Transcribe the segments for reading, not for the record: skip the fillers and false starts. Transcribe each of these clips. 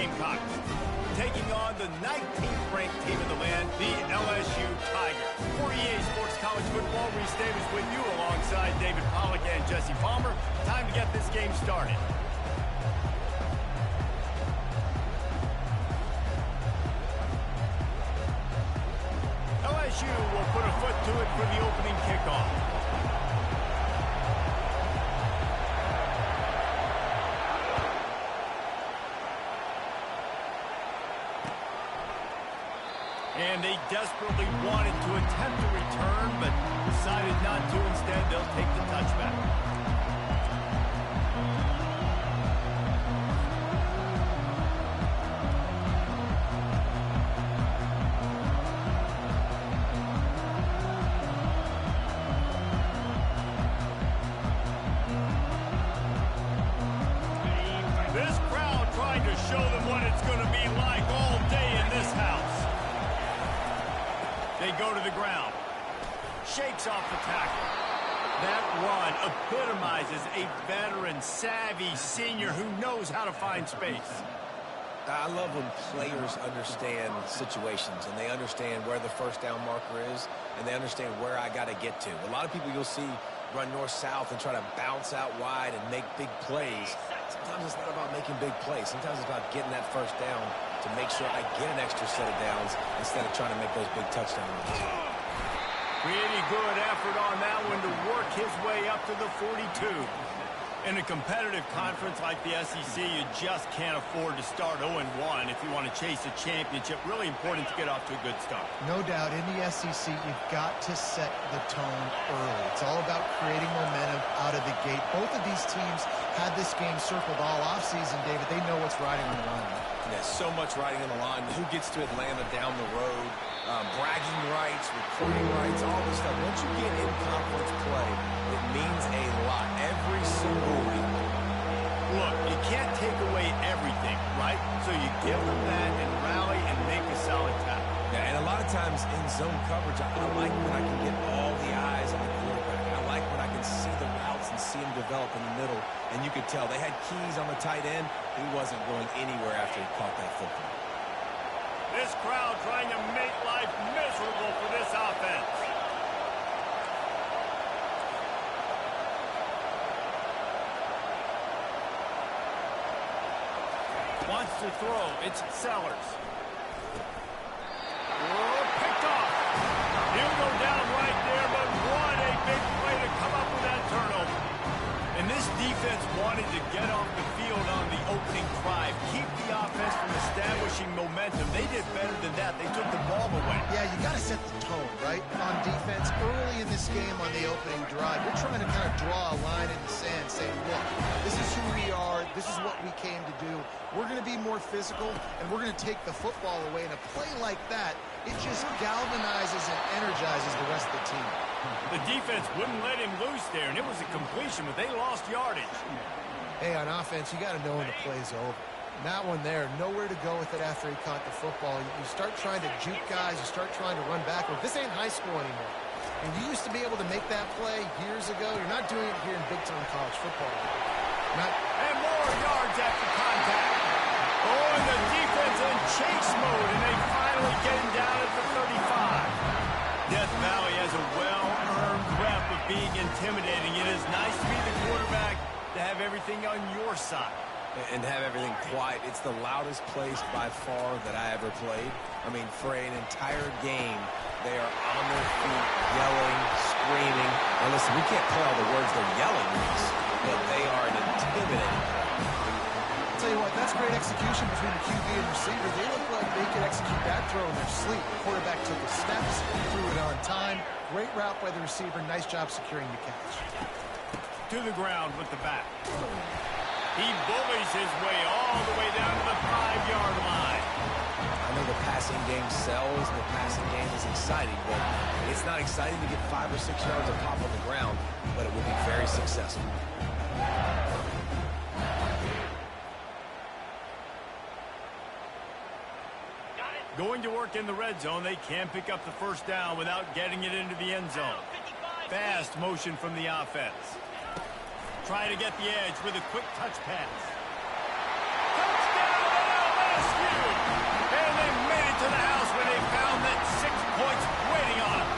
Gamecocks, taking on the 19th ranked team in the land, the LSU Tigers. For EA Sports College Football, Reese Davis with you alongside David Pollack and Jesse Palmer. Time to get this game started. LSU will put a foot to it for the opening kickoff. And they desperately wanted to attempt a return, but decided not to. Instead, they'll take the touchback. This crowd trying to show them what it's going to be like all day in this house. They go to the ground. Shakes off the tackle. That run epitomizes a veteran, savvy senior who knows how to find space. I love when players understand situations and they understand where the first down marker is and they understand where I got to get to. A lot of people you'll see run north-south and try to bounce out wide and make big plays. Sometimes it's not about making big plays. Sometimes it's about getting that first down to make sure I get an extra set of downs instead of trying to make those big touchdown runs. Pretty good effort on that one to work his way up to the 42. In a competitive conference like the SEC, you just can't afford to start 0-1 if you want to chase a championship. Really important to get off to a good start. No doubt, in the SEC, you've got to set the tone early. It's all about creating momentum out of the gate. Both of these teams had this game circled all offseason, David. They know what's riding on the line. Yeah, so much riding on the line. Who gets to Atlanta down the road? Bragging rights, recruiting rights, all this stuff. Once you get in conference play, it means a lot every single week. Look, you can't take away everything, right? So you give them that and rally and make a solid tackle. Yeah, and a lot of times in zone coverage, I like when I can get all the eyes on the quarterback. I like when I can see the routes and see him develop in the middle. And you could tell they had keys on the tight end. He wasn't going anywhere after he caught that football. This crowd trying to make life miserable for this offense. Wants to throw. It's Sellers. Oh, picked off. He'll go down right there, but what a big play to come up with that turnover. And this defense wanted to get off the field on the opening drive, keep the offense from establishing momentum. They did better than that. They took the ball away. Yeah, you got to set the tone, right, on defense. Early in this game on the opening drive, you're trying to kind of draw a line in the sand, saying, look, this is who we are. This is what we came to do. We're going to be more physical, and we're going to take the football away. And a play like that, it just galvanizes and energizes the rest of the team. The defense wouldn't let him loose there, and it was a completion, but they lost yardage. Hey, on offense, you got to know when the play's over. And that one there, nowhere to go with it after he caught the football. You start trying to juke guys. You start trying to run backward. This ain't high school anymore. And you used to be able to make that play years ago. You're not doing it here in big-time college football. And more yards after contact. Oh, and the defense in chase mode, and they finally get him down at the 35. Death Valley has a well-earned rep of being intimidating. It is nice to be the quarterback, to have everything on your side. And have everything quiet. It's the loudest place by far that I ever played. I mean, for an entire game, they are on their feet, yelling, screaming. Now listen, we can't play all the words they're yelling at us, but they are intimidating. I'll tell you what, that's great execution between the QB and receiver. They look like they could execute that throw in their sleep. The quarterback took his steps, threw it on time. Great route by the receiver. Nice job securing the catch. To the ground with the back. He bullies his way all the way down to the 5-yard line. I know the passing game sells, the passing game is exciting, but it's not exciting to get 5 or 6 yards of pop on the ground, but it will be very successful. Going to work in the red zone, they can pick up the first down without getting it into the end zone. Fast motion from the offense. Trying to get the edge with a quick touch pass. Touchdown LSU! rescue. And they made it to the house when they found that 6 points waiting on them.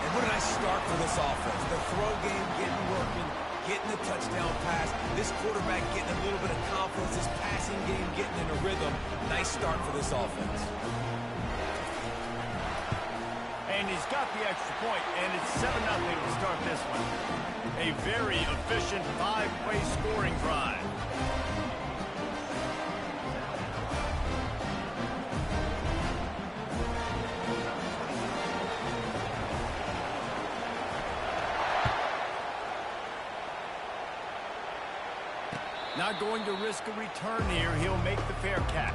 And what a nice start for this offense. The throw game getting working, getting the touchdown pass. This quarterback getting a little bit of confidence. This passing game getting in a rhythm. Nice start for this offense. And he's got the extra point, and it's 7-0 to start this one. A very efficient 5-play scoring drive. Not going to risk a return here. He'll make the fair catch.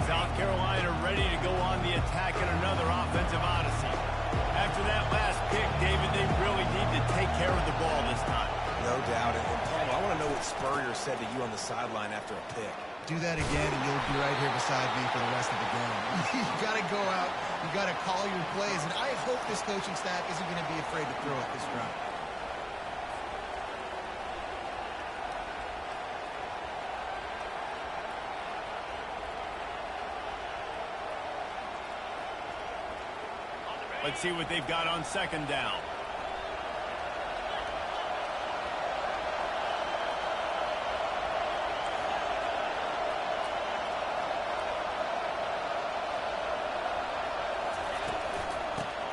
South Carolina ready to go on the attack in another offensive odyssey. After that last pick, David, they really need to take care of the ball this time. No doubt. And Paul, I want to know what Spurrier said to you on the sideline after a pick. Do that again, and you'll be right here beside me for the rest of the game. You got to go out. You got to call your plays, and I hope this coaching staff isn't going to be afraid to throw it this round. Let's see what they've got on second down.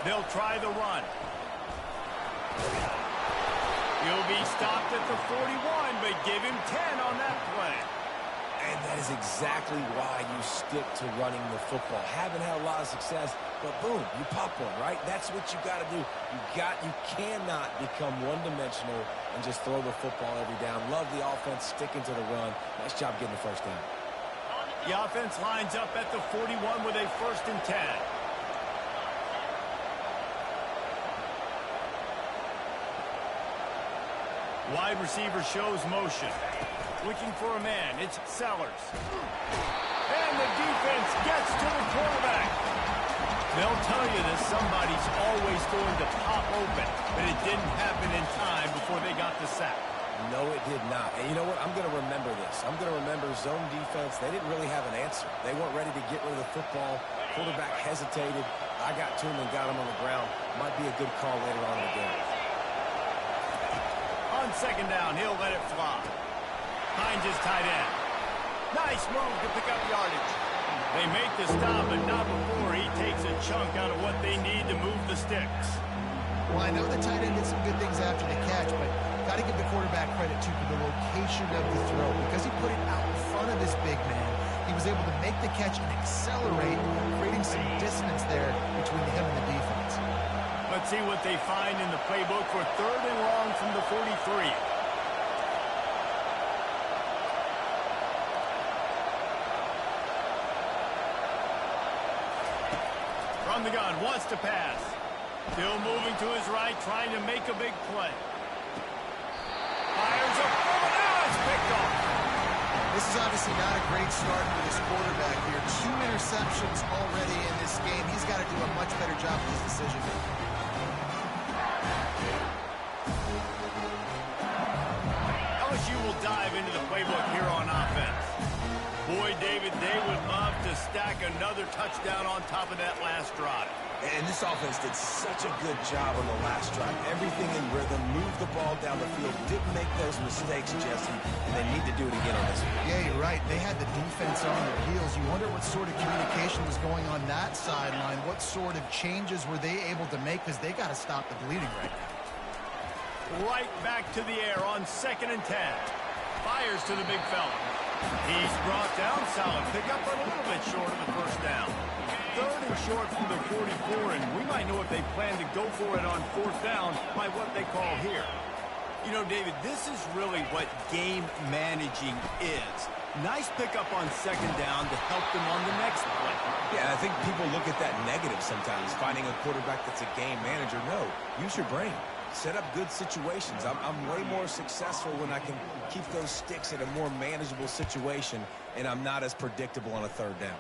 They'll try the run. He'll be stopped at the 41, but give him 10 on that play. And that is exactly why you stick to running the football. Haven't had a lot of success, but boom, you pop one, right? That's what you got to do. You cannot become one-dimensional and just throw the football every down. Love the offense sticking to the run. Nice job getting the first down. The offense lines up at the 41 with a 1st and 10. Wide receiver shows motion. Looking for a man. It's Sellers. And the defense gets to the quarterback. They'll tell you that somebody's always going to pop open, but it didn't happen in time before they got the sack. No, it did not. And you know what? I'm going to remember this. I'm going to remember zone defense. They didn't really have an answer. They weren't ready to get rid of the football. Quarterback hesitated. I got to him and got him on the ground. Might be a good call later on in the game. On second down, he'll let it fly. Finds his tight end. Nice move to pick up yardage. They make the stop, but not before he takes a chunk out of what they need to move the sticks. Well, I know the tight end did some good things after the catch, but got to give the quarterback credit, too, for the location of the throw. Because he put it out in front of this big man, he was able to make the catch and accelerate, creating some distance there between him and the defense. Let's see what they find in the playbook for 3rd and long from the 43. From the gun, wants to pass. Still moving to his right, trying to make a big play. Fires a ball, now it's picked off. This is obviously not a great start for this quarterback here. 2 interceptions already in this game. He's got to do a much better job with his decision making. LSU will dive into the playbook here on offense. Boy, David, they would love to stack another touchdown on top of that last drive. And this offense did such a good job on the last drive. Everything in rhythm, moved the ball down the field, didn't make those mistakes, Jesse, and they need to do it again on this one. Yeah, you're right. They had the defense on their heels. You wonder what sort of communication was going on that sideline. What sort of changes were they able to make, because they got to stop the bleeding right now. Right back to the air on 2nd and 10. Fires to the big fella. He's brought down. Solid pickup, but a little bit short of the 1st down. 3rd and short from the 44, and we might know if they plan to go for it on 4th down by what they call here. You know, David, this is really what game managing is. Nice pickup on 2nd down to help them on the next play. Yeah, I think people look at that negative sometimes, finding a quarterback that's a game manager. No, use your brain. Set up good situations. I'm way more successful when I can keep those sticks in a more manageable situation, and I'm not as predictable on a 3rd down.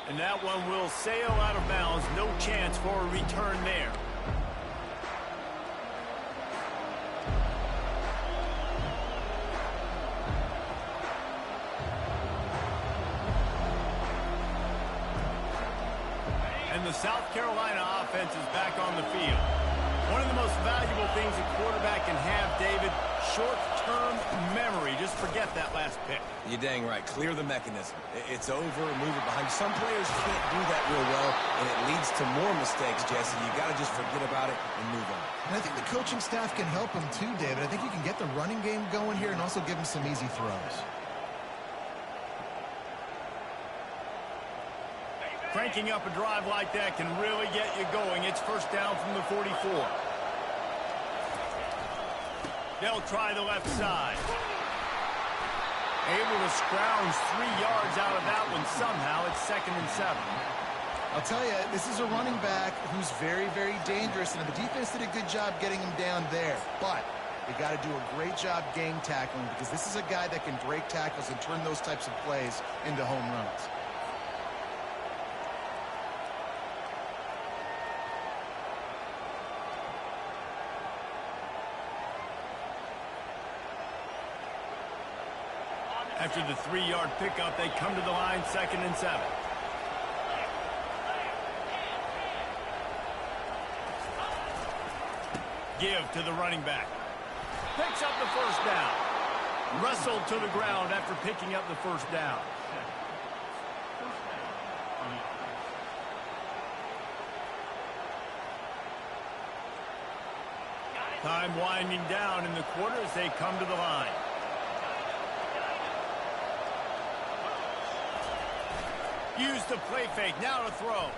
And that one will sail out of bounds. No chance for a return there. And the South Carolina offense is back on the field. One of the most valuable things a quarterback can have, David, short-term memory. Just forget that last pick. You're dang right. Clear the mechanism. It's over, move it behind. Some players can't do that real well, and it leads to more mistakes, Jesse. You got to just forget about it and move on. And I think the coaching staff can help him too, David. I think you can get the running game going here and also give him some easy throws. Cranking up a drive like that can really get you going. It's first down from the 44. They'll try the left side. Able to scrounge 3 yards out of that one somehow. It's 2nd and 7. I'll tell you, this is a running back who's very, very dangerous, and the defense did a good job getting him down there. But they got to do a great job game tackling because this is a guy that can break tackles and turn those types of plays into home runs. After the 3-yard pickup, they come to the line, 2nd and 7. Give to the running back. Picks up the first down. Wrestled to the ground after picking up the first down. Time winding down in the quarter as they come to the line. Use the play fake, now to throw.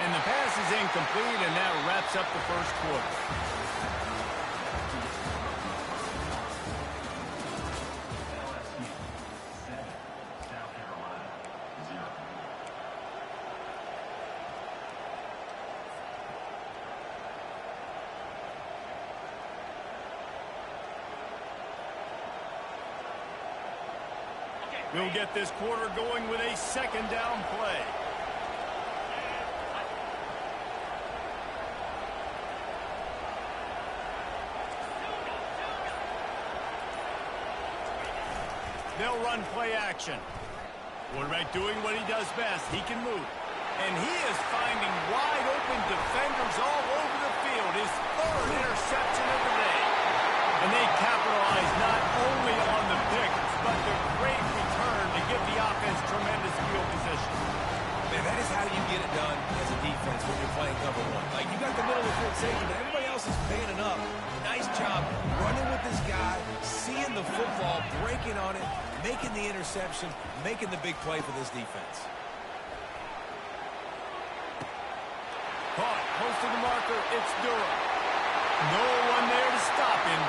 And the pass is incomplete, and that wraps up the first quarter. We'll get this quarter going with a 2nd down play. They'll run play action. Quarterback doing what he does best. He can move. And he is finding wide open defenders all over the field. His 3rd interception of the day. And they capitalize not only on the pick, but the great return to give the offense tremendous field position. Man, that is how you get it done as a defense when you're playing cover one. Like, you got the middle of the field safety, but everybody else is panning up. Nice job running with this guy, seeing the football, breaking on it, making the interception, making the big play for this defense. Caught, close to the marker, it's Durham. No one there to stop him,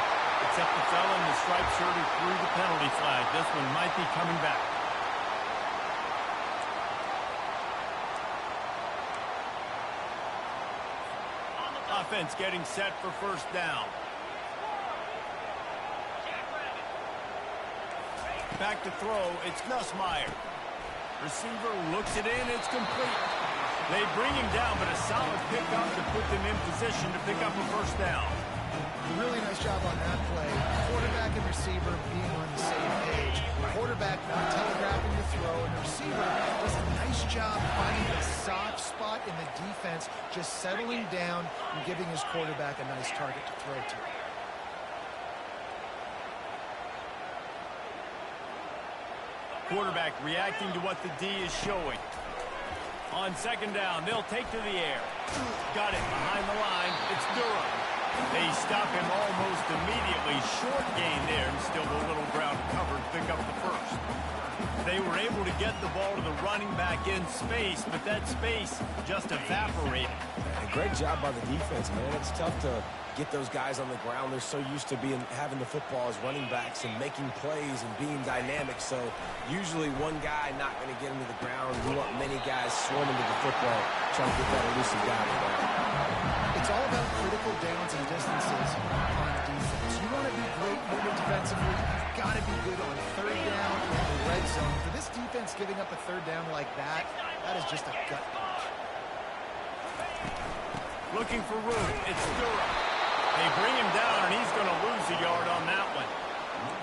except the fella in the striped shirt who threw the penalty flag. This one might be coming back. Offense getting set for first down. Back to throw, it's Nussmeier. Receiver looks it in, it's complete. They bring him down, but a solid pickup to put them in position to pick up a first down. Really nice job on that play. Quarterback and receiver being on the same page. The quarterback not telegraphing the throw, and the receiver does a nice job finding a soft spot in the defense, just settling down and giving his quarterback a nice target to throw to. Quarterback reacting to what the D is showing. On 2nd down, they'll take to the air. Got it behind the line. It's Durham. They stop him almost immediately. Short gain there, and still a little ground covered. Pick up the first. They were able to get the ball to the running back in space, but that space just evaporated. A great job by the defense, man. It's tough to get those guys on the ground. They're so used to having the football as running backs and making plays and being dynamic. So usually one guy not going to get him to the ground. You want many guys swarming to the football, trying to get that elusive guy to there. It's all about critical downs and distances on defense. You want to be great moving defensively. You've got to be good on 3rd down and the red zone. For this defense defense giving up a third down like that, that is just a gut punch. Looking for room. It's Durham. They bring him down, and he's going to lose a yard on that one.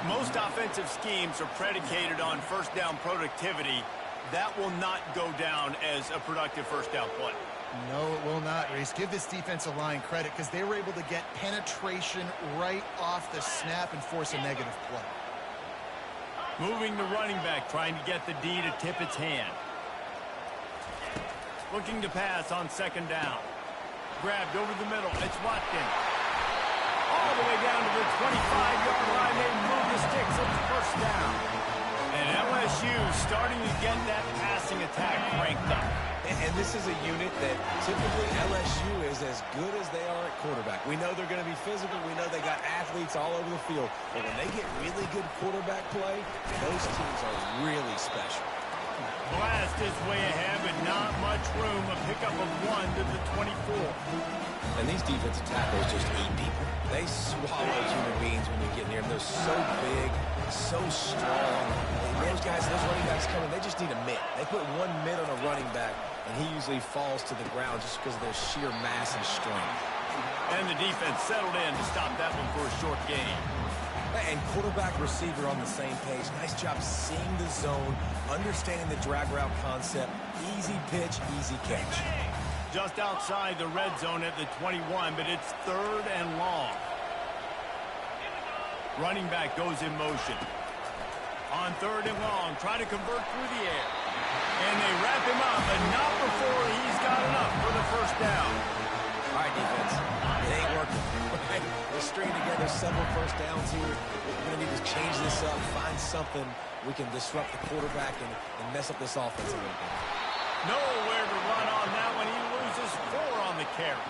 Most offensive schemes are predicated on first down productivity. That will not go down as a productive first down play. No, it will not, Reese. Give this defensive line credit because they were able to get penetration right off the snap and force a negative play. Moving the running back, trying to get the D to tip its hand. Looking to pass on second down. Grabbed over the middle. It's Watkins. All the way down to the 25-yard line. They move the sticks. It's first down. And LSU starting to get that passing attack cranked up. And this is a unit that typically LSU is as good as they are at quarterback. We know they're going to be physical. We know they got athletes all over the field. But when they get really good quarterback play, those teams are really special. Blast is way ahead, but not much room. A pickup of 1 to the 24. And these defensive tackles just eat people. They swallow human beings when you get near them. They're so big, so strong. Those guys, those running backs coming, they just need a mitt. They put 1 mitt on a running back, and he usually falls to the ground just because of their sheer mass and strength. And the defense settled in to stop that one for a short gain. And quarterback, receiver on the same page. Nice job seeing the zone, understanding the drag route concept. Easy pitch, easy catch. Just outside the red zone at the 21, but it's third and long. Running back goes in motion. On third and long, trying to convert through the air. And they wrap him up, but not before he's got enough for the first down. All right, defense. It ain't working. Right? We're stringing together several first downs here. We're going to need to change this up, find something we can disrupt the quarterback and mess up this offense a little bit. Nowhere to run on that one. He loses 4 on the carry.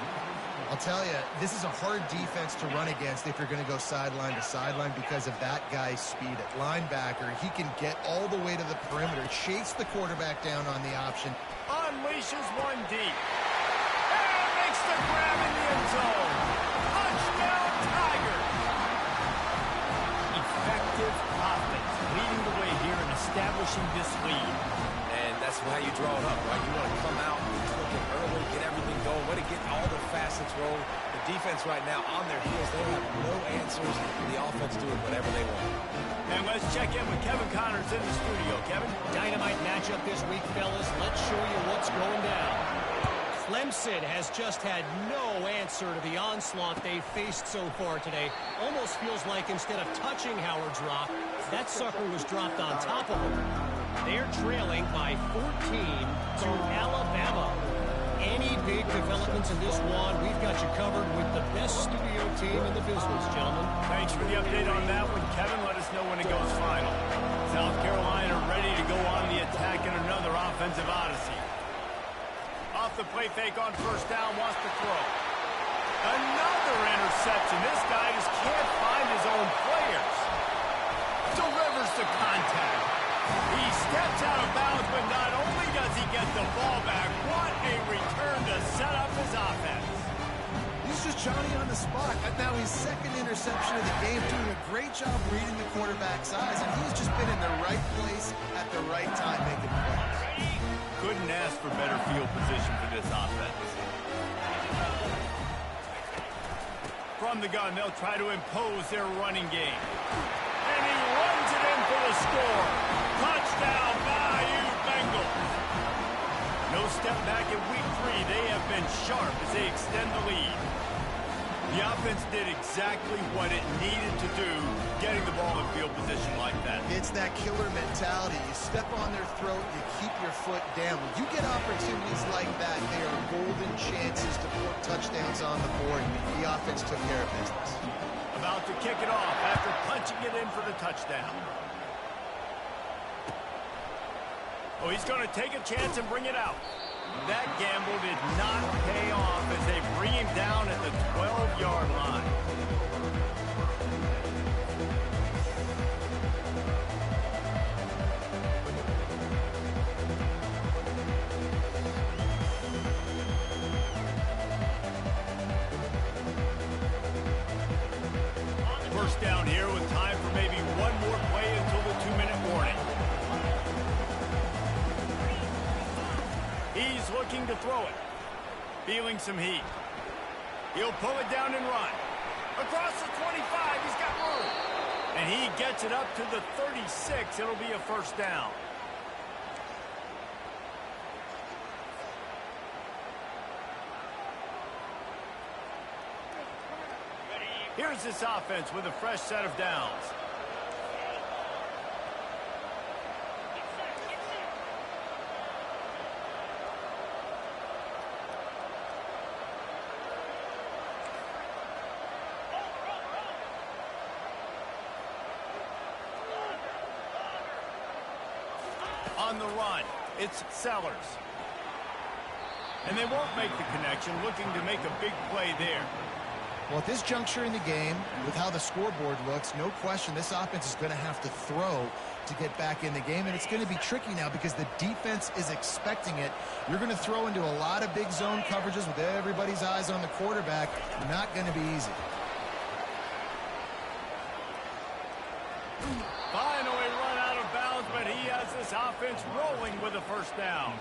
I'll tell you, this is a hard defense to run against if you're going to go sideline to sideline because of that guy's speed at linebacker. He can get all the way to the perimeter, chase the quarterback down on the option. Unleashes one deep. And makes the grab in the end zone. Touchdown, Tigers. Effective offense, leading the way here and establishing this lead. And that's how you draw it up, right? You want to come out, click it early, get everything going, way to get all the facets rolling. The defense right now on their heels, they have no answers. The offense doing whatever they want. And let's check in with Kevin Connors in the studio. Kevin? Dynamite matchup this week, fellas. Let's show you what's going down. Clemson has just had no answer to the onslaught they've faced so far today. Almost feels like instead of touching Howard's rock, that sucker was dropped on top of him. They're trailing by 14 to Alabama. Any big developments in this one, we've got you covered with the best studio team in the business, gentlemen. Thanks for the update on that one, Kevin. Let us know when it goes final. South Carolina ready to go on the attack in another offensive odyssey. Off the play fake on first down, wants to throw. Another interception. This guy just can't find his own players. Delivers the contact. He steps out of bounds, but not only does he get the ball back, what a return to set up his offense. He's just Johnny on the spot. Now his second interception of the game, doing a great job reading the quarterback's eyes, and he's just been in the right place at the right time making plays. Couldn't ask for better field position for this offense. From the gun, they'll try to impose their running game. And he runs it in for the score. Touchdown, Bayou Bengals. No step back in week 3. They have been sharp as they extend the lead. The offense did exactly what it needed to do, getting the ball in field position like that. It's that killer mentality. You step on their throat, you keep your foot down. When you get opportunities like that, they are golden chances to put touchdowns on the board. The offense took care of business. About to kick it off after punching it in for the touchdown. Oh, he's going to take a chance and bring it out. That gamble did not pay off as they bring him down at the 12-yard line. First down here with time for maybe one more play until the 2-minute warning. He's looking to throw it. Feeling some heat. He'll pull it down and run. Across the 25, he's got room. And he gets it up to the 36. It'll be a first down. Here's this offense with a fresh set of downs. On the run, it's Sellers. And they won't make the connection, looking to make a big play there. Well, at this juncture in the game, with how the scoreboard looks, no question this offense is going to have to throw to get back in the game, and it's going to be tricky now because the defense is expecting it. You're going to throw into a lot of big zone coverages with everybody's eyes on the quarterback. Not going to be easy. Finally run out of bounds, but he has this offense rolling with a first down.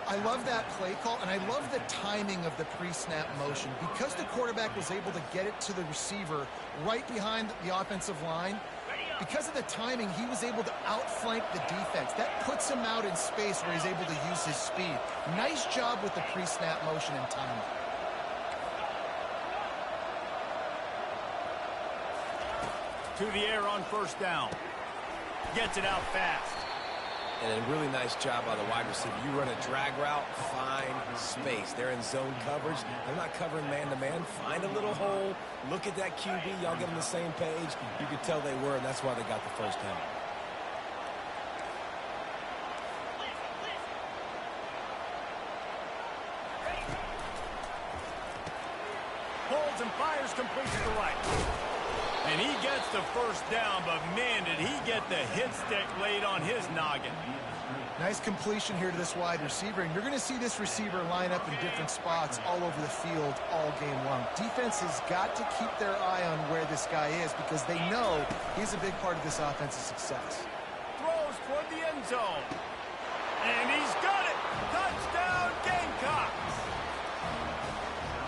I love that play call, and I love the timing of the pre-snap motion. Because the quarterback was able to get it to the receiver right behind the offensive line, because of the timing, he was able to outflank the defense. That puts him out in space where he's able to use his speed. Nice job with the pre-snap motion and timing. To the air on first down. Gets it out fast. And a really nice job by the wide receiver. You run a drag route, find space. They're in zone coverage. They're not covering man-to-man. Find a little hole. Look at that QB. Y'all get on the same page. You could tell they were, and that's why they got the first down. Pulls and fires complete to the right. And he gets the first down, but man, did he get the hit stick laid on his noggin. Nice completion here to this wide receiver, and you're going to see this receiver line up in different spots all over the field all game long. Defense has got to keep their eye on where this guy is because they know he's a big part of this offense's success. Throws toward the end zone. And he's got it. Touchdown, Gamecocks.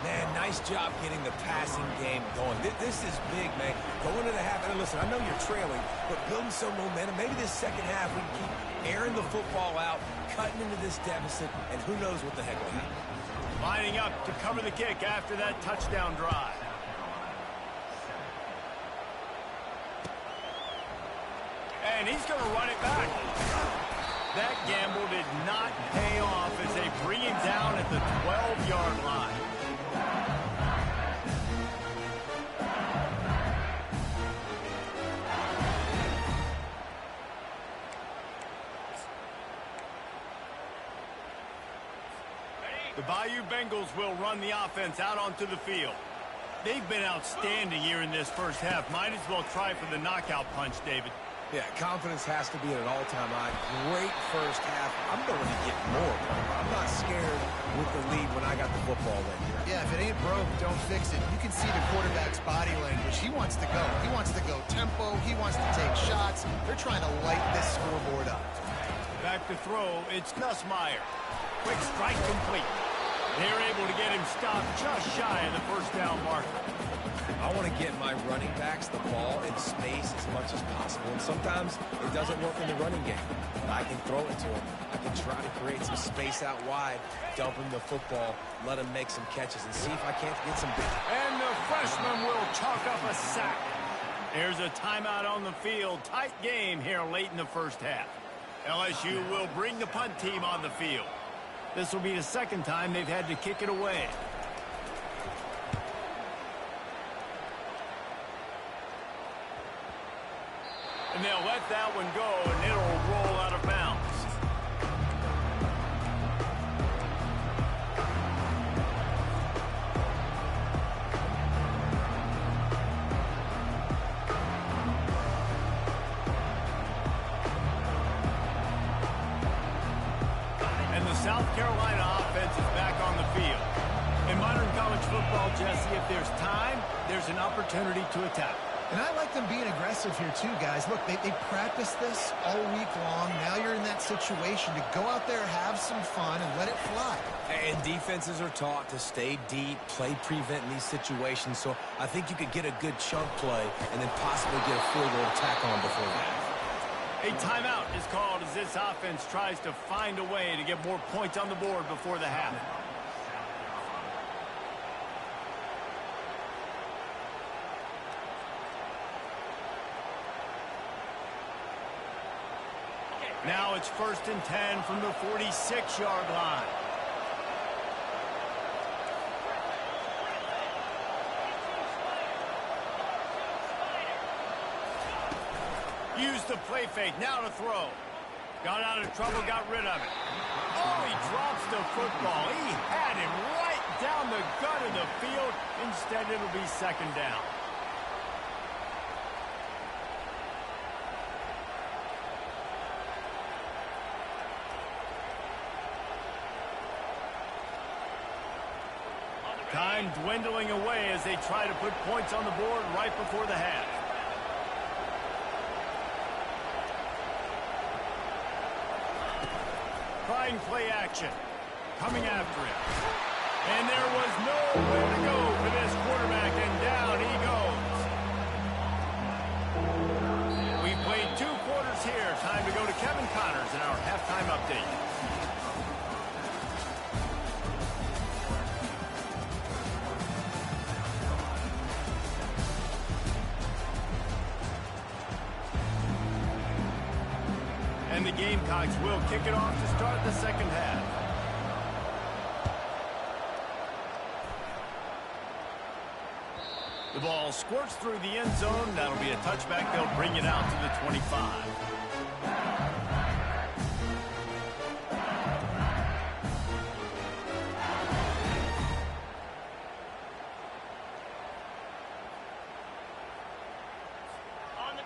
Man, nice job getting the passing game going. This is big, man. Going to the half, and listen, I know you're trailing, but building some momentum. Maybe this second half we can keep airing the football out, cutting into this deficit, and who knows what the heck will happen. Lining up to cover the kick after that touchdown drive. And he's going to run it back. That gamble did not pay off as they bring him down at the 12-yard line. The Bayou Bengals will run the offense out onto the field. They've been outstanding here in this first half. Might as well try for the knockout punch, David. Yeah, confidence has to be at an all-time high. Great first half. I'm going to get more. I'm not scared with the lead when I got the football in here. Yeah, if it ain't broke, don't fix it. You can see the quarterback's body language. He wants to go. He wants to go tempo. He wants to take shots. They're trying to light this scoreboard up. Back to throw, it's Nussmeier. Quick strike complete. They're able to get him stopped just shy of the first down marker. I want to get my running backs the ball in space as much as possible. And sometimes it doesn't work in the running game. But I can throw it to them. I can try to create some space out wide, dump him the football, let him make some catches, and see if I can't get some big. And the freshman will chalk up a sack. There's a timeout on the field. Tight game here late in the first half. LSU will bring the punt team on the field. This will be the second time they've had to kick it away. And they'll let that one go, and it'll roll out of bounds. And the South Carolina offense is back on the field. In modern college football, Jesse, if there's time, there's an opportunity to attack. And I like them being aggressive here too, guys. Look, they practiced this all week long. Now you're in that situation to go out there, have some fun, and let it fly. And defenses are taught to stay deep, play prevent in these situations. So I think you could get a good chunk play and then possibly get a field goal to tack on before that. A timeout is called as this offense tries to find a way to get more points on the board before the half. Now it's 1st and 10 from the 46-yard line. Use the play fake, now to throw. Got out of trouble, got rid of it. Oh, he drops the football. He had him right down the gut of the field. Instead, it'll be 2nd down. Time dwindling away as they try to put points on the board right before the half. Trying play action. Coming after him. And there was nowhere to go for this quarterback, and down he goes. We played 2 quarters here. Time to go to Kevin Connors in our halftime update. And the Gamecocks will kick it off to start the 2nd half. The ball squirts through the end zone. That'll be a touchback. They'll bring it out to the 25.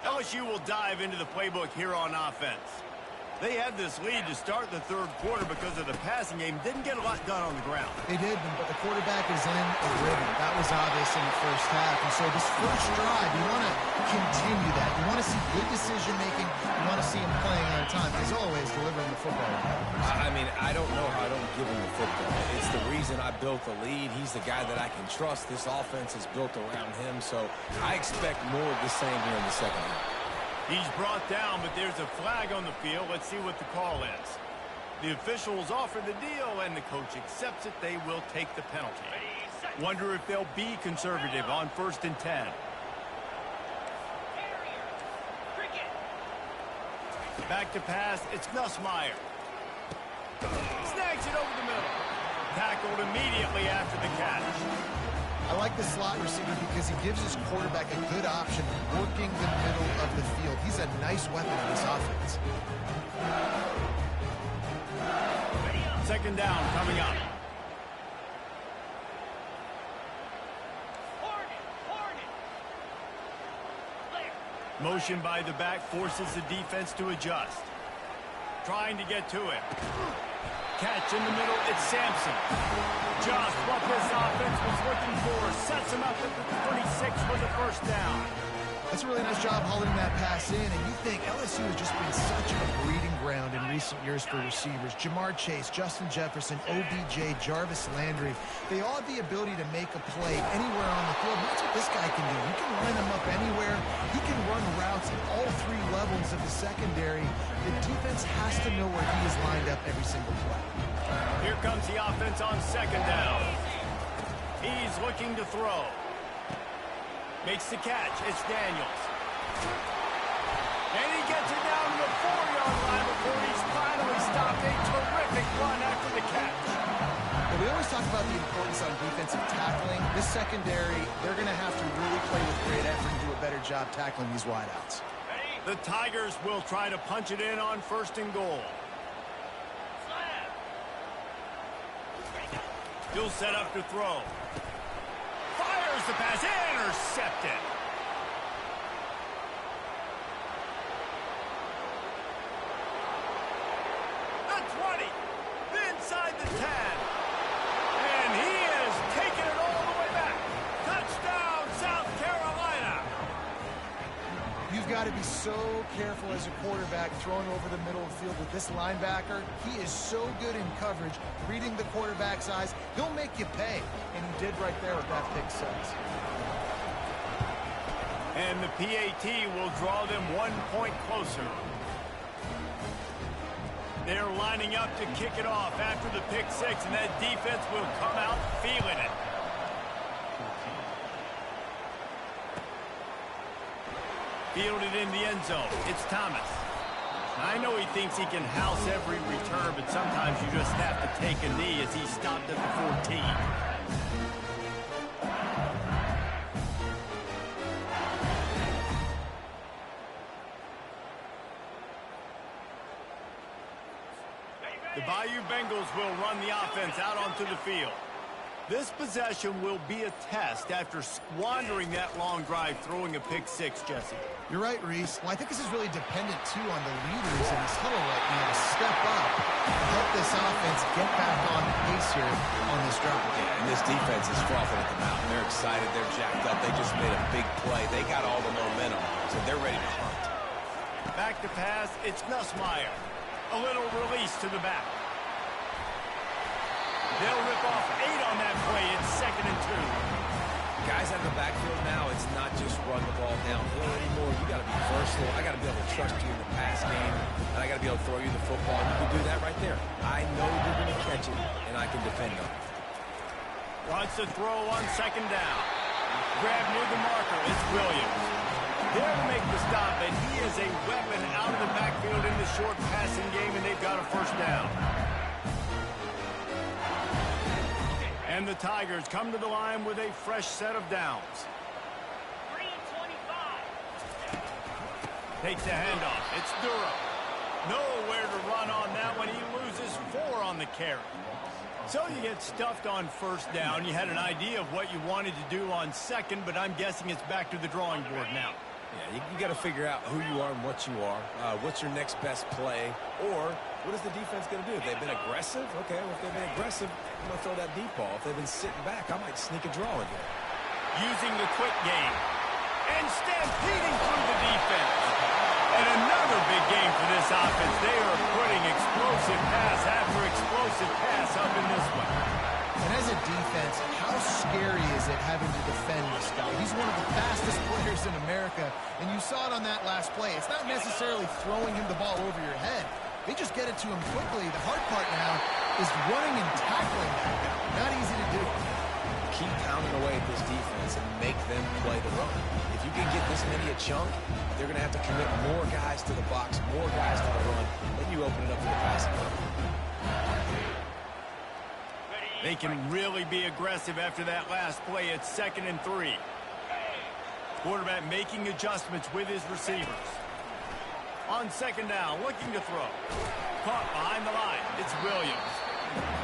LSU will dive into the playbook here on offense. They had this lead to start the 3rd quarter because of the passing game. Didn't get a lot done on the ground. They did, but the quarterback is in a rhythm. That was obvious in the 1st half. And so this first drive, you want to continue that. You want to see good decision-making. You want to see him playing on time. As always, delivering the football. I mean, I don't know how I don't give him the football. It's the reason I built the lead. He's the guy that I can trust. This offense is built around him. So I expect more of the same here in the 2nd half. He's brought down, but there's a flag on the field. Let's see what the call is. The officials offer the deal, and the coach accepts it. They will take the penalty. Wonder if they'll be conservative on 1st and 10. Back to pass. It's Nussmeier. Snags it over the middle. Tackled immediately after the catch. I like the slot receiver because he gives his quarterback a good option working the middle of the field. He's a nice weapon in this offense. 2nd down coming up. Motion by the back forces the defense to adjust. Trying to get to it. Catch in the middle, it's Sampson. Just what this offense was looking for. Sets him up at the 36 for the 1st down. That's a really nice job holding that pass in, and you think LSU has just been such a breeding ground in recent years for receivers. Jamar Chase, Justin Jefferson, OBJ, Jarvis Landry. They all have the ability to make a play anywhere on the field. That's what this guy can do. You can line him up anywhere. He can run routes at all 3 levels of the secondary. The defense has to know where he is lined up every single play. Here comes the offense on 2nd down. He's looking to throw. Makes the catch. It's Daniels. And he gets it down to the 4-yard line before he's finally stopped. A terrific run after the catch. Well, we always talk about the importance on defensive tackling. This secondary, they're going to have to really play with great effort and do a better job tackling these wideouts. The Tigers will try to punch it in on 1st and goal. He'll set up to throw. Fires the pass. Intercepted. The 20. Inside the 10. And he is taking it all the way back. Touchdown, South Carolina. got to be so careful as a quarterback throwing over the middle of the field with this linebacker. He is so good in coverage, reading the quarterback's eyes. He'll make you pay, and he did right there with that pick six. And the PAT will draw them 1 point closer. They're lining up to kick it off after the pick six, and that defense will come out feeling it. Fielded in the end zone. It's Thomas. I know he thinks he can house every return, but sometimes you just have to take a knee as he stopped at the 14. The Bayou Bengals will run the offense out onto the field. This possession will be a test after squandering that long drive throwing a pick six, Jesse. You're right, Reese. Well, I think this is really dependent, too, on the leaders in this huddle right now to step up and help this offense get back on pace here on this drive. Yeah, and this defense is frothing at the mouth. They're excited. They're jacked up. They just made a big play. They got all the momentum, so they're ready to hunt. Back to pass. It's Nussmeier. A little release to the back. They'll rip off 8 on that play. It's 2nd and 2. Guys out of the backfield now, it's not just run the ball downhill anymore. You got to be versatile. I got to be able to trust you in the pass game, and I got to be able to throw you the football. And you can do that right there. I know you're going to catch it, and I can defend them. Wants to throw on 2nd down. Grab near the marker. It's Williams. There to make the stop, and he is a weapon out of the backfield in the short passing game, and they've got a 1st down. And the Tigers come to the line with a fresh set of downs. 3:25. Takes the handoff. It's Duro. Nowhere to run on that one. He loses 4 on the carry. So you get stuffed on 1st down. You had an idea of what you wanted to do on 2nd, but I'm guessing it's back to the drawing board now. Yeah, you got to figure out who you are and what you are. What's your next best play? Or what is the defense going to do? If they've been aggressive, okay, well, if they've been aggressive, I'm going to throw that deep ball. If they've been sitting back, I might sneak a draw in here. Using the quick game. And stampeding through the defense. And another big game for this offense. They are putting explosive pass after explosive pass up in this one. And as a defense, how scary is it having to defend this guy? He's one of the fastest players in America, and you saw it on that last play. It's not necessarily throwing him the ball over your head. They just get it to him quickly. The hard part now is running and tackling that guy. Not easy to do. Keep pounding away at this defense and make them play the run. If you can get this many a chunk, they're going to have to commit more guys to the box, more guys to the run. Then you open it up for the passing game. They can really be aggressive after that last play. It's 2nd and 3. Quarterback making adjustments with his receivers. On 2nd down, looking to throw. Caught behind the line. It's Williams.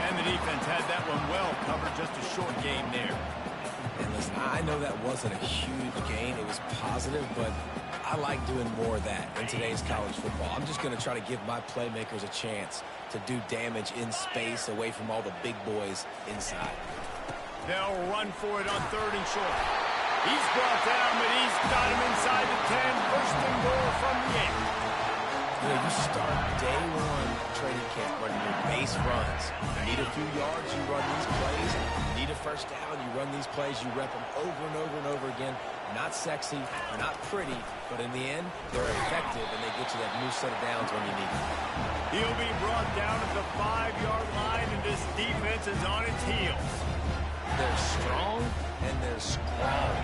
And the defense had that one well covered. Just a short game there. And listen, I know that wasn't a huge gain. It was positive, but I like doing more of that in today's college football. I'm just going to try to give my playmakers a chance to do damage in space away from all the big boys inside. They'll run for it on 3rd and short. He's brought down, but he's got him inside the 10. 1st and goal from the 8. You know, you start day one training camp running your base runs. You need a few yards, you run these plays. You need a 1st down, you run these plays. You rep them over and over and over again. Not sexy, not pretty, but in the end, they're effective, and they get you that new set of downs when you need them. He'll be brought down at the 5-yard line, and this defense is on its heels. They're strong, and they're strong.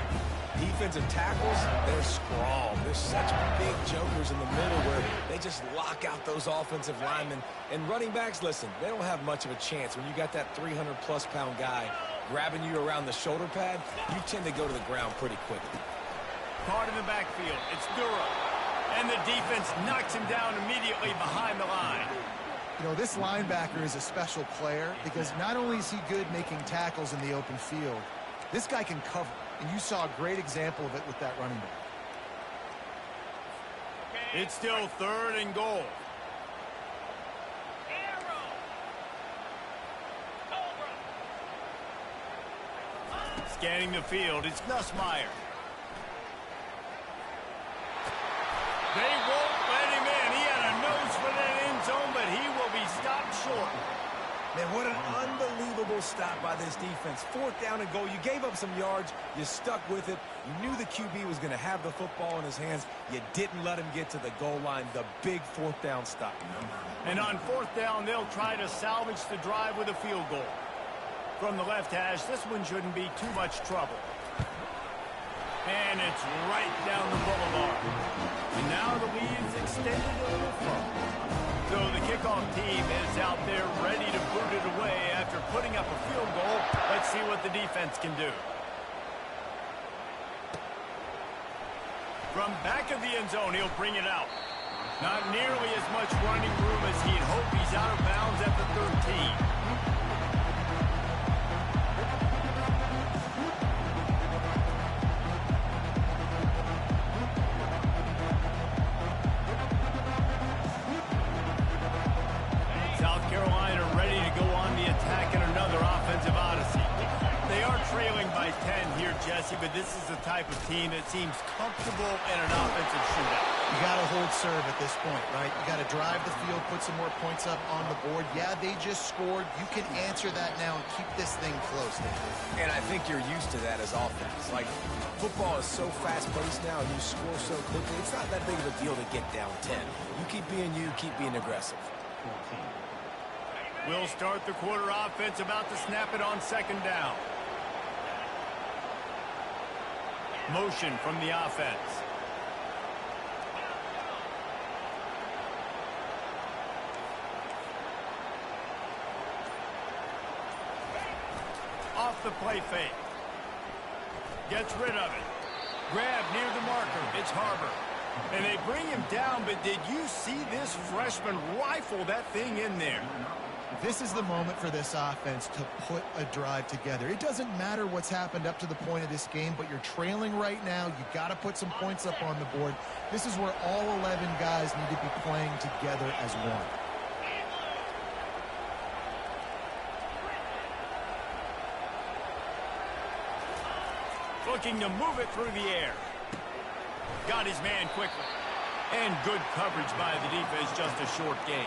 Defensive tackles, they're strong. There's such big jokers in the middle where they just lock out those offensive linemen. And running backs, listen, they don't have much of a chance. When you got that 300-plus pound guy grabbing you around the shoulder pad, you tend to go to the ground pretty quickly. Caught in the backfield. It's Duro. And the defense knocks him down immediately behind the line. You know, this linebacker is a special player because not only is he good making tackles in the open field, this guy can cover. And you saw a great example of it with that running back. It's still 3rd and goal. Scanning the field, it's Nussmeier. Man, what an unbelievable stop by this defense. 4th down and goal. You gave up some yards. You stuck with it. You knew the QB was going to have the football in his hands. You didn't let him get to the goal line. The big 4th down stop. And on 4th down, they'll try to salvage the drive with a field goal. From the left hash, this one shouldn't be too much trouble. And it's right down the boulevard. And now the lead's extended a little further. So the kickoff team is out there ready to boot it away after putting up a field goal. Let's see what the defense can do. From back of the end zone, he'll bring it out. Not nearly as much running room as he'd hoped. He's out of bounds at the 13. South Carolina ready to go on the attack in another offensive odyssey. They are trailing by 10 here, Jesse, but this is the type of team that seems comfortable in an offensive shootout. You got to hold serve at this point, right? You got to drive the field, put some more points up on the board. Yeah, they just scored. You can answer that now and keep this thing close, David. And I think you're used to that as offense. Like, football is so fast-paced now, and you score so quickly. It's not that big of a deal to get down 10. You keep being you, keep being aggressive. We'll start the quarter offense, about to snap it on 2nd down. Motion from the offense. Off the play fake. Gets rid of it. Grab near the marker. It's Harbor. And they bring him down, but did you see this freshman rifle that thing in there? This is the moment for this offense to put a drive together. It doesn't matter what's happened up to the point of this game, but you're trailing right now. You got to put some points up on the board. This is where all 11 guys need to be playing together as one. Looking to move it through the air. Got his man quickly. And good coverage by the defense, just a short gain.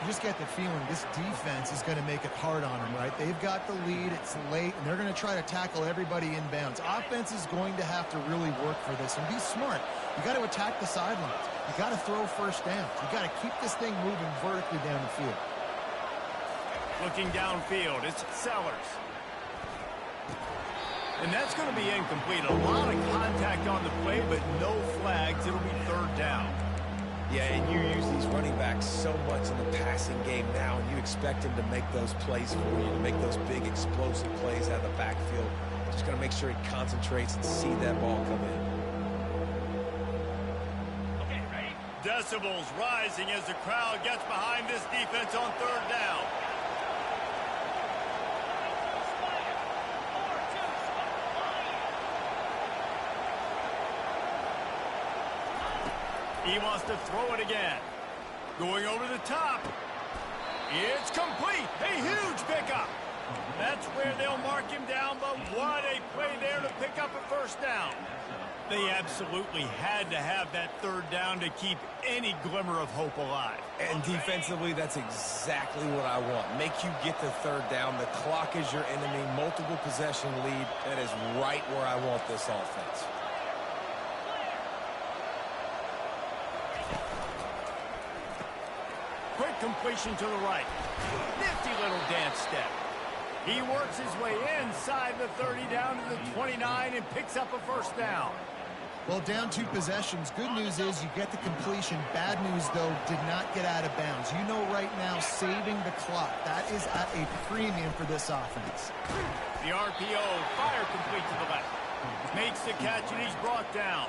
You just get the feeling this defense is going to make it hard on them, right? They've got the lead, it's late, and they're going to try to tackle everybody inbounds. Offense is going to have to really work for this and be smart. You got to attack the sidelines. You got to throw 1st downs. You got to keep this thing moving vertically down the field. Looking downfield, it's Sellers. And that's going to be incomplete. A lot of contact on the play, but no flags. It'll be 3rd down. Yeah, and you use these running backs so much in the passing game now, and you expect them to make those plays for you, to make those big explosive plays out of the backfield. Just got to make sure he concentrates and see that ball come in. Okay, ready? Decibels rising as the crowd gets behind this defense on 3rd down. He wants to throw it again. Going over the top. It's complete. A huge pickup. That's where they'll mark him down, but what a play there to pick up a 1st down. They absolutely had to have that 3rd down to keep any glimmer of hope alive. And defensively, that's exactly what I want. Make you get the 3rd down. The clock is your enemy. Multiple possession lead. That is right where I want this offense. Quick completion to the right. Nifty little dance step. He works his way inside the 30 down to the 29 and picks up a 1st down. Well, down 2 possessions. Good news is you get the completion. Bad news, though, did not get out of bounds. You know right now, saving the clock. That is at a premium for this offense. The RPO, fire complete to the left. Makes the catch and he's brought down.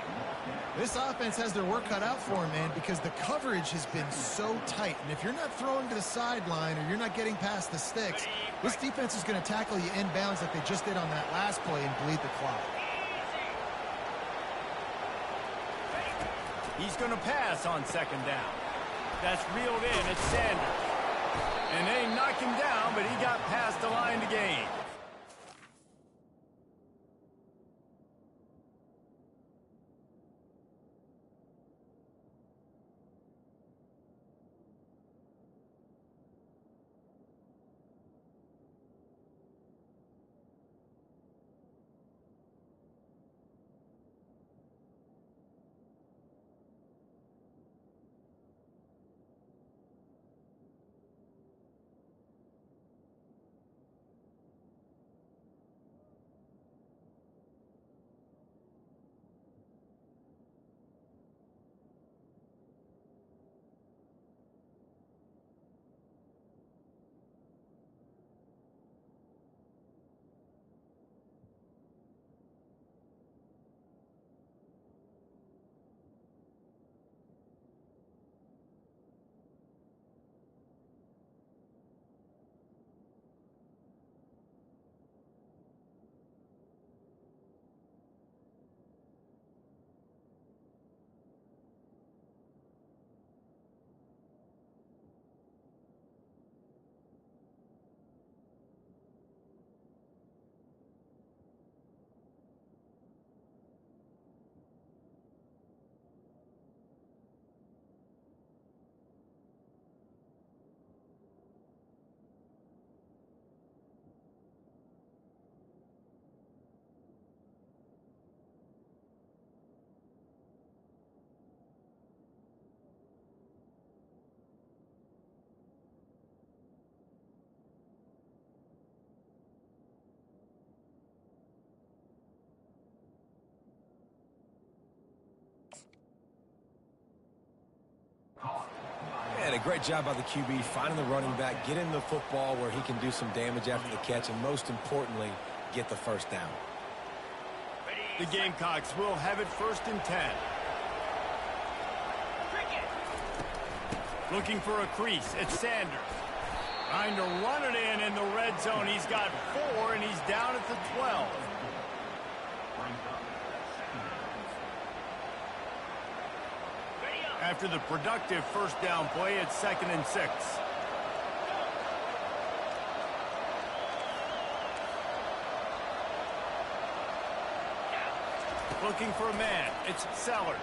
This offense has their work cut out for him, man, because the coverage has been so tight. And if you're not throwing to the sideline or you're not getting past the sticks, this defense is going to tackle you inbounds like they just did on that last play and bleed the clock. He's going to pass on 2nd down. That's reeled in. It's Sanders. And they knock him down, but he got past the line to gain. And a great job by the QB finding the running back, getting the football where he can do some damage after the catch, and most importantly, get the first down. The Gamecocks will have it 1st and 10. Looking for a crease. It's Sanders. Trying to run it in the red zone. He's got 4, and he's down at the 12. After the productive first down play, it's 2nd and 6. Looking for a man. It's Sellers.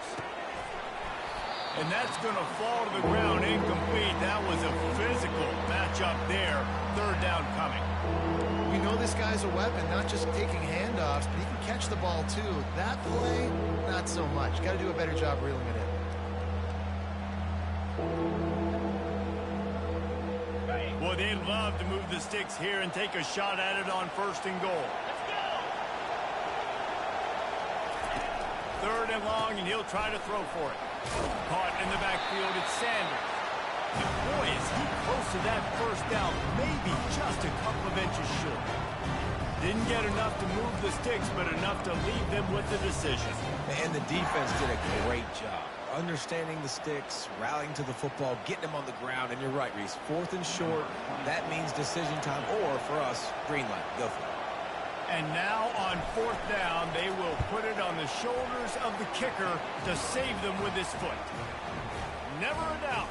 And that's going to fall to the ground incomplete. That was a physical matchup there. 3rd down coming. We know this guy's a weapon, not just taking handoffs, but he can catch the ball too. That play, not so much. Got to do a better job reeling it in. Boy, they'd love to move the sticks here and take a shot at it on 1st and goal. 3rd and long, and he'll try to throw for it. Caught in the backfield, it's Sanders. And boy, is he close to that first down, maybe just a couple of inches short. Didn't get enough to move the sticks, but enough to leave them with the decision. And the defense did a great job understanding the sticks, rallying to the football, getting them on the ground. And you're right, Reese, 4th and short, that means decision time, or for us, green light. Go for it. And now on 4th down, they will put it on the shoulders of the kicker to save them with his foot. Never a doubt.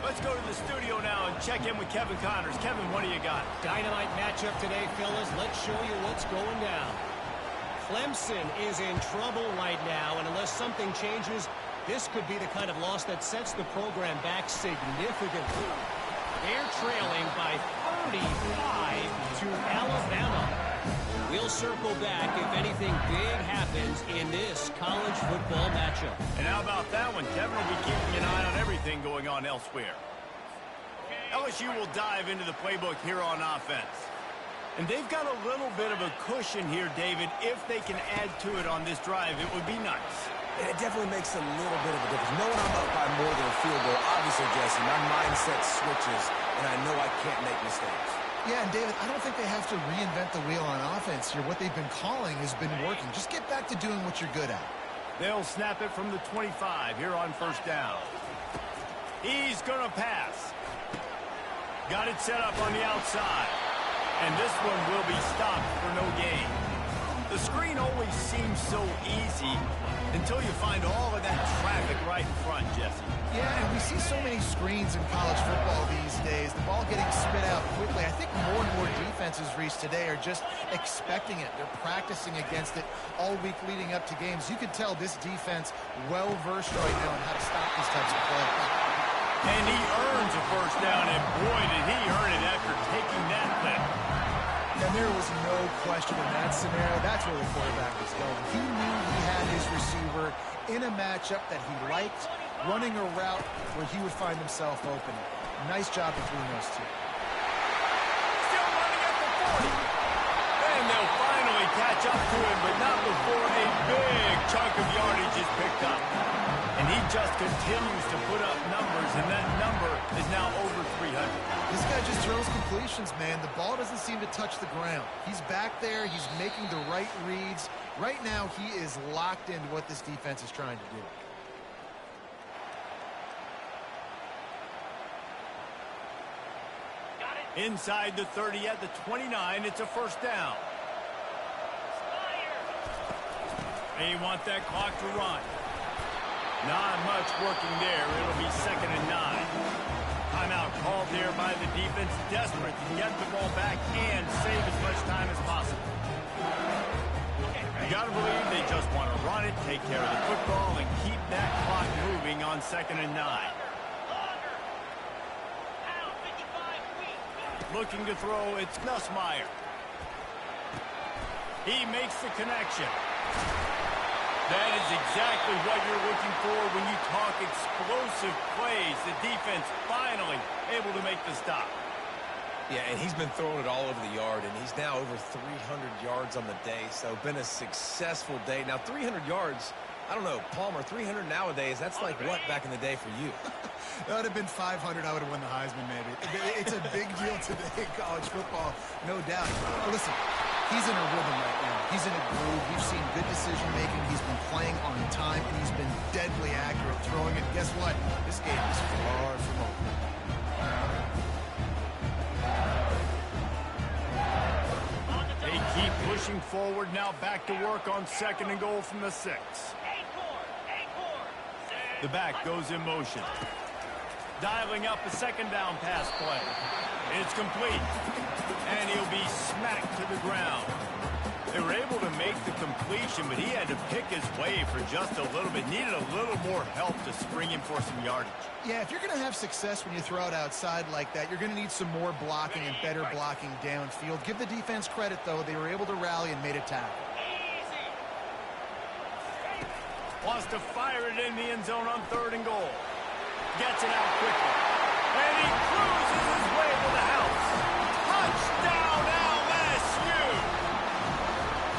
Let's go to the studio now and check in with Kevin Connors. Kevin, what do you got? Dynamite matchup today, fellas. Let's show you what's going down. Clemson is in trouble right now, and unless something changes, this could be the kind of loss that sets the program back significantly. They're trailing by 35 to Alabama. We'll circle back if anything big happens in this college football matchup. And how about that one? Kevin will be keeping an eye on everything going on elsewhere. LSU will dive into the playbook here on offense. And they've got a little bit of a cushion here, David. If they can add to it on this drive, it would be nice. It definitely makes a little bit of a difference. Knowing I'm up by more than a field goal, obviously, Jesse, my mindset switches, and I know I can't make mistakes. Yeah, and David, I don't think they have to reinvent the wheel on offense here. What they've been calling has been working. Just get back to doing what you're good at. They'll snap it from the 25 here on 1st down. He's going to pass. Got it set up on the outside. And this one will be stopped for no gain. The screen always seems so easy until you find all of that traffic right in front, Jesse. Yeah, and we see so many screens in college football these days. The ball getting spit out quickly. I think more and more defenses, Reese, today are just expecting it. They're practicing against it all week leading up to games. You can tell this defense well-versed right now on how to stop these types of plays. And he earns a 1st down, and boy, did he earn it after taking that lift. And there was no question in that scenario. That's where the quarterback was going. He knew he had his receiver in a matchup that he liked, running a route where he would find himself open. Nice job between those two. Still running at the 40. And they'll finally catch up to him, but not before a big chunk of yardage is picked up. And he just continues to put up numbers, and that number is now over 300. This guy just throws completions, man. The ball doesn't seem to touch the ground. He's back there. He's making the right reads. Right now, he is locked into what this defense is trying to do. Inside the 30 at the 29, it's a 1st down. They want that clock to run. Not much working there. It'll be 2nd and 9. Timeout called there by the defense, desperate to get the ball back and save as much time as possible. You got to believe they just want to run it, take care of the football, and keep that clock moving on 2nd and 9. Looking to throw, it's Nussmeier. He makes the connection. That is exactly what you're looking for when you talk explosive plays. The defense finally able to make the stop. Yeah, and he's been throwing it all over the yard, and he's now over 300 yards on the day, so been a successful day. Now, 300 yards I don't know, Palmer, 300 nowadays, that's like what back in the day for you? That would have been 500. I would have won the Heisman, maybe. It's a big deal today in college football, no doubt. But listen, he's in a rhythm right now. He's in a groove. We've seen good decision-making. He's been playing on time, and he's been deadly accurate throwing it. Guess what? This game is far from over. They keep pushing forward, now back to work on 2nd and goal from the 6. The back goes in motion. Dialing up a 2nd down pass play. It's complete. And he'll be smacked to the ground. They were able to make the completion, but he had to pick his way for just a little bit. Needed a little more help to spring him for some yardage. Yeah, if you're going to have success when you throw it outside like that, you're going to need some more blocking and better blocking downfield. Give the defense credit, though. They were able to rally and made a tackle. Wants to fire it in the end zone on 3rd and goal. Gets it out quickly. And he cruises his way to the house. Touchdown, LSU!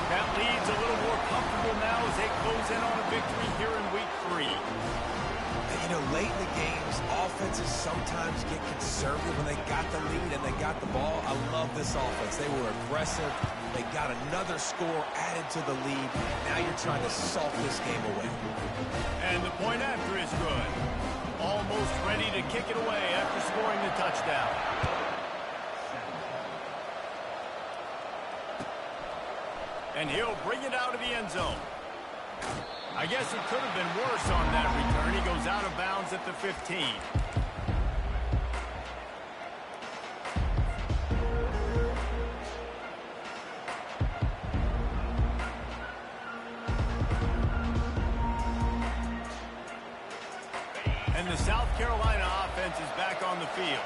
That lead's a little more comfortable now as they close in on a victory here in week 3. You know, late in the games, offenses sometimes get conservative when they got the lead and they got the ball. I love this offense. They were aggressive. They got another score added to the lead. Now you're trying to salt this game away. And the point after is good. Almost ready to kick it away after scoring the touchdown. And he'll bring it out of the end zone. I guess it could have been worse on that return. He goes out of bounds at the 15. And the South Carolina offense is back on the field.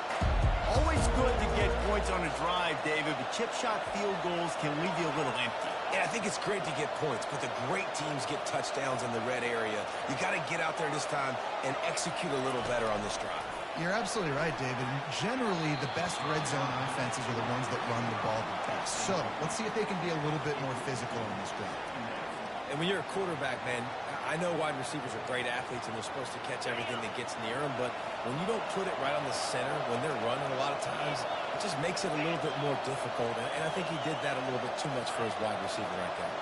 Always good to get points on a drive, David, but chip shot field goals can leave you a little empty. Yeah, I think it's great to get points, but the great teams get touchdowns in the red area. You got to get out there this time and execute a little better on this drive. You're absolutely right, David. Generally, the best red zone offenses are the ones that run the ball the best. So let's see if they can be a little bit more physical on this drive. And when you're a quarterback, man, I know wide receivers are great athletes and they're supposed to catch everything that gets near them, but when you don't put it right on the center, when they're running a lot of times, it just makes it a little bit more difficult. And I think he did that a little bit too much for his wide receiver right there.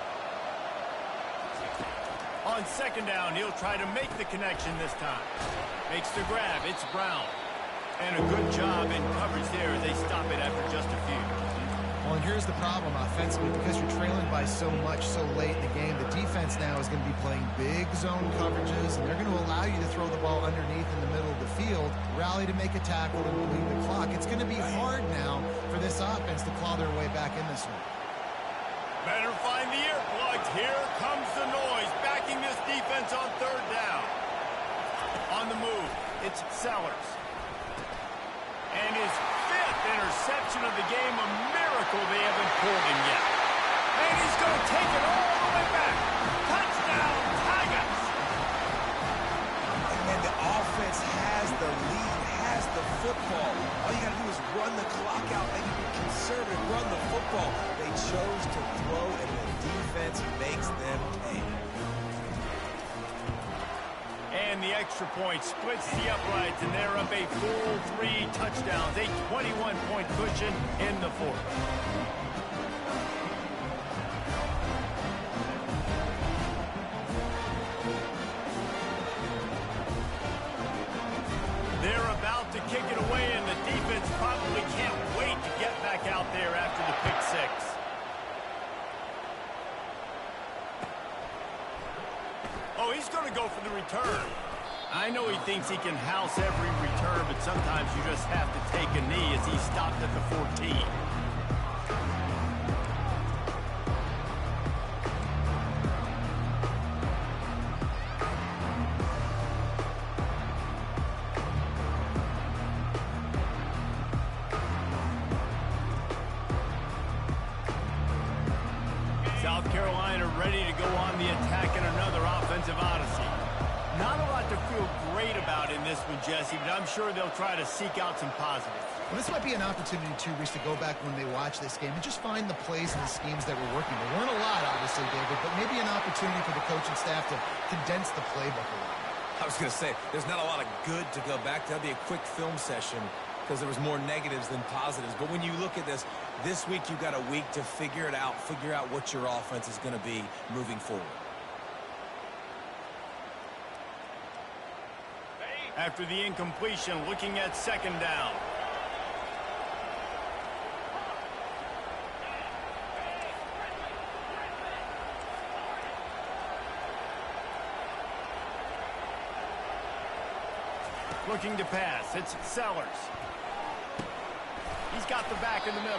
On 2nd down, he'll try to make the connection this time. Makes the grab. It's Brown. And a good job in coverage there as they stop it after just a few. Well, and here's the problem offensively. Because you're trailing by so much so late in the game, the defense now is going to be playing big zone coverages, and they're going to allow you to throw the ball underneath in the middle of the field, rally to make a tackle, and bleed the clock. It's going to be hard now for this offense to claw their way back in this one. Better find the earplugs. Here comes the noise, backing this defense on 3rd down. On the move, it's Sellers. And his 5th interception of the game, a miracle they haven't pulled him yet. And he's going to take it all the way back. Touchdown, Tigers! And the offense has the lead, has the football. All you got to do is run the clock out, maybe be conservative, run the football. They chose to throw, and the defense makes them pay. And the extra point splits the uprights, and they're up a full 3 touchdowns, a 21-point cushion in the 4th. They're about to kick it away, and the defense probably can't wait to get back out there after the pick 6. Oh, he's going to go for the return. I know he thinks he can house every return, but sometimes you just have to take a knee as he stopped at the 14. South Carolina ready to go on the attack in another offensive odyssey. Not a lot to feel great about in this one, Jesse, but I'm sure they'll try to seek out some positives. Well, this might be an opportunity, too, Reese, to go back when they watch this game and just find the plays and the schemes that were working. There weren't a lot, obviously, David, but maybe an opportunity for the coaching staff to condense the playbook a lot. I was going to say, there's not a lot of good to go back to. That'd be a quick film session because there was more negatives than positives. But when you look at this week you've got a week to figure it out, figure out what your offense is going to be moving forward. After the incompletion, looking at second down. Looking to pass. It's Sellers. He's got the back in the middle.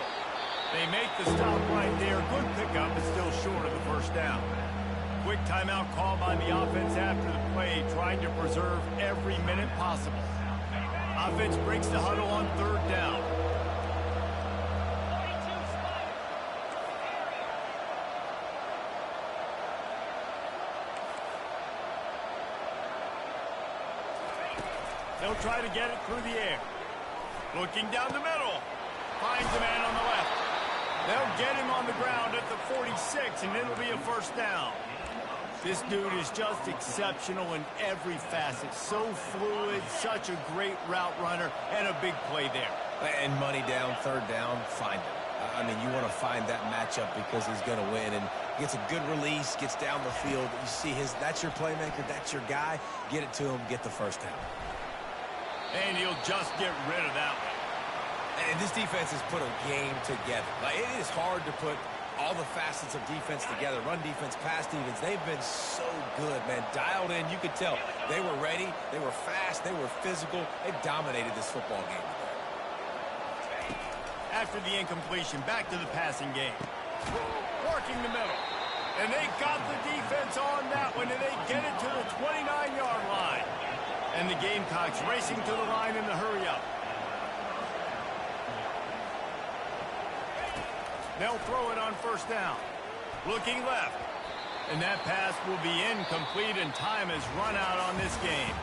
They make the stop right there. Good pickup, but still short of the first down. Quick timeout call by the offense after the play, trying to preserve every minute possible. Offense breaks the huddle on third down. They'll try to get it through the air. Looking down the middle. Finds a man on the left. They'll get him on the ground at the 46, and it'll be a first down. This dude is just exceptional in every facet. So fluid, such a great route runner, and a big play there. And money down, third down, find him. I mean, you want to find that matchup because he's going to win. And gets a good release, gets down the field. You see that's your playmaker, that's your guy. Get it to him, get the first down. And he'll just get rid of that one. And this defense has put a game together. Like, it is hard to put all the facets of defense together. Run defense, pass defense. They've been so good, man. Dialed in. You could tell they were ready. They were fast. They were physical. They dominated this football game today. After the incompletion, back to the passing game. Working the middle. And they got the defense on that one, and they get it to the 29-yard line. And the Gamecocks racing to the line in the hurry-up. They'll throw it on first down. Looking left. And that pass will be incomplete, and time has run out on this game.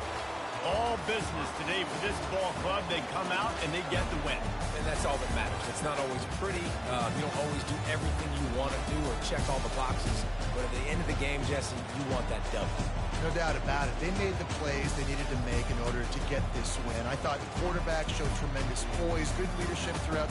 All business today for this ball club. They come out and they get the win. And that's all that matters. It's not always pretty. You don't always do everything you want to do or check all the boxes. But at the end of the game, Jesse, you want that W. No doubt about it. They made the plays they needed to make in order to get this win. I thought the quarterback showed tremendous poise, good leadership throughout the